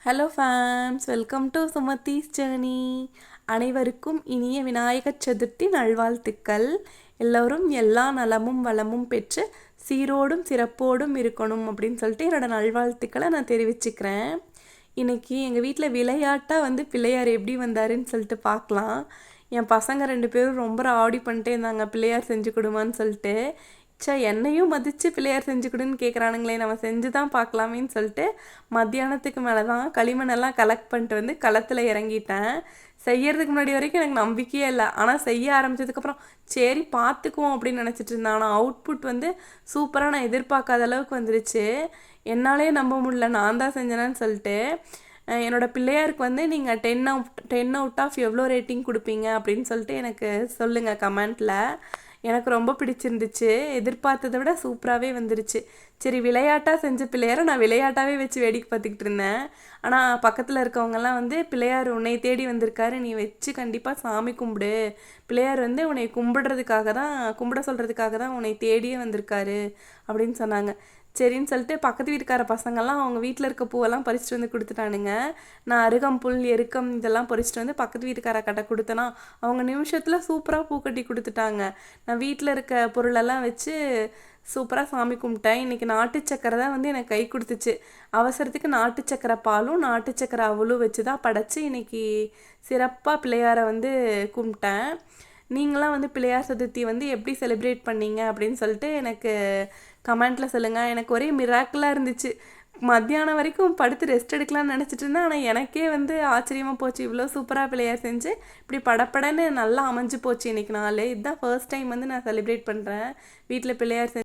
Hello fams, welcome to Sumathi's journey. அனைவருக்கும் இனிய விநாயகர் சதுர்த்தி நல்வாழ்த்துக்கள். எல்லோரும் எல்லா நலமும் வளமும் பெற்று சீரோடும் சிறப்போடும் இருக்கணும் அப்படின்னு சொல்லிட்டு என்னோட நல்வாழ்த்துக்களை நான் தெரிவிச்சுக்கிறேன். இன்றைக்கி எங்கள் வீட்டில் விளையாட்டாக பிள்ளையார் எப்படி வந்தாருன்னு சொல்லிட்டு பார்க்கலாம். என் பசங்க 2 பேரும் ரொம்ப ராவடி பண்ணிட்டே இருந்தாங்க, பிள்ளையார் செஞ்சு கொடுமான்னு சொல்லிட்டு. என்னையும் மதித்து பிள்ளையார் செஞ்சு கொடுன்னு கேட்குறானுங்களே, நம்ம செஞ்சு தான் பார்க்கலாமேன்னு சொல்லிட்டு மத்தியானத்துக்கு மேலே தான் களிமண்ணெல்லாம் கலெக்ட் பண்ணிட்டு களத்தில் இறங்கிட்டேன். செய்யறதுக்கு முன்னாடி வரைக்கும் எனக்கு நம்பிக்கையே இல்லை, ஆனால் செய்ய ஆரம்பித்ததுக்கப்புறம் சரி பார்த்துக்குவோம் அப்படின்னு நினச்சிட்டு இருந்தேன். ஆனால் அவுட்புட் சூப்பராக நான் எதிர்பார்க்காத அளவுக்கு வந்துருச்சு. என்னாலே நம்ப முடியல நான் தான் செஞ்சேன்னு சொல்லிட்டு. என்னோடய பிள்ளையாருக்கு நீங்கள் 10 அவுட் ஆஃப் எவ்வளோ ரேட்டிங் கொடுப்பீங்க அப்படின்னு சொல்லிட்டு எனக்கு சொல்லுங்கள் கமெண்ட்டில். எனக்கு ரொம்ப பிடிச்சிருந்துச்சு. எதிர்பார்த்ததை விட சூப்பராகவே வந்துருச்சு. சரி, விளையாட்டாக செஞ்ச பிள்ளையாரை நான் விளையாட்டாகவே வச்சு வேடிக்கை பார்த்துக்கிட்டு இருந்தேன். ஆனால் பக்கத்தில் இருக்கவங்கெல்லாம் பிள்ளையார் உன்னை தேடி வந்திருக்காரு, நீ வச்சு கண்டிப்பாக சாமி கும்பிடு, பிள்ளையார் உன்னை கும்பிட சொல்கிறதுக்காக தான் உன்னை தேடியே வந்திருக்காரு அப்படின்னு சொன்னாங்க. சரின்னு சொல்லிட்டு பக்கத்து வீட்டுக்கார பசங்கள்லாம் அவங்க வீட்டில் இருக்க பூவெல்லாம் பறிச்சுட்டு கொடுத்துட்டானுங்க. நான் அருகம்புல், எருக்கம் இதெல்லாம் பறிச்சுட்டு பக்கத்து வீட்டுக்கார கட்ட கொடுத்தேன்னா அவங்க நிமிஷத்தில் சூப்பராக பூ கட்டி கொடுத்துட்டாங்க. நான் வீட்டில் இருக்க பொருளெல்லாம் வச்சு சூப்பராக சாமி கும்பிட்டேன். இன்றைக்கி நாட்டு சக்கரை தான் எனக்கு கை கொடுத்துச்சு. அவசரத்துக்கு நாட்டு சக்கரை பாலும் நாட்டு சக்கரை அவளும் வச்சு தான் படைச்சி இன்றைக்கி சிறப்பாக பிள்ளையாரை கும்பிட்டேன். நீங்களாம் பிள்ளையார் சதுர்த்தி எப்படி செலிப்ரேட் பண்ணீங்க அப்படின்னு சொல்லிட்டு எனக்கு கமெண்ட்டில் சொல்லுங்கள். எனக்கு ஒரே மிராக்கிளாக இருந்துச்சு. மத்தியானம் வரைக்கும் படுத்து ரெஸ்ட் எடுக்கலாம்னு நினச்சிட்டு இருந்தேன். ஆனால் எனக்கே ஆச்சரியமாக போச்சு. இவ்வளோ சூப்பராக பிள்ளையார் செஞ்சு இப்படி படப்படன்னு நல்லா அமைஞ்சு போச்சு இன்றைக்கி நாள். இதுதான் ஃபர்ஸ்ட் டைம் நான் செலிப்ரேட் பண்ணுறேன் வீட்டில் பிள்ளையார்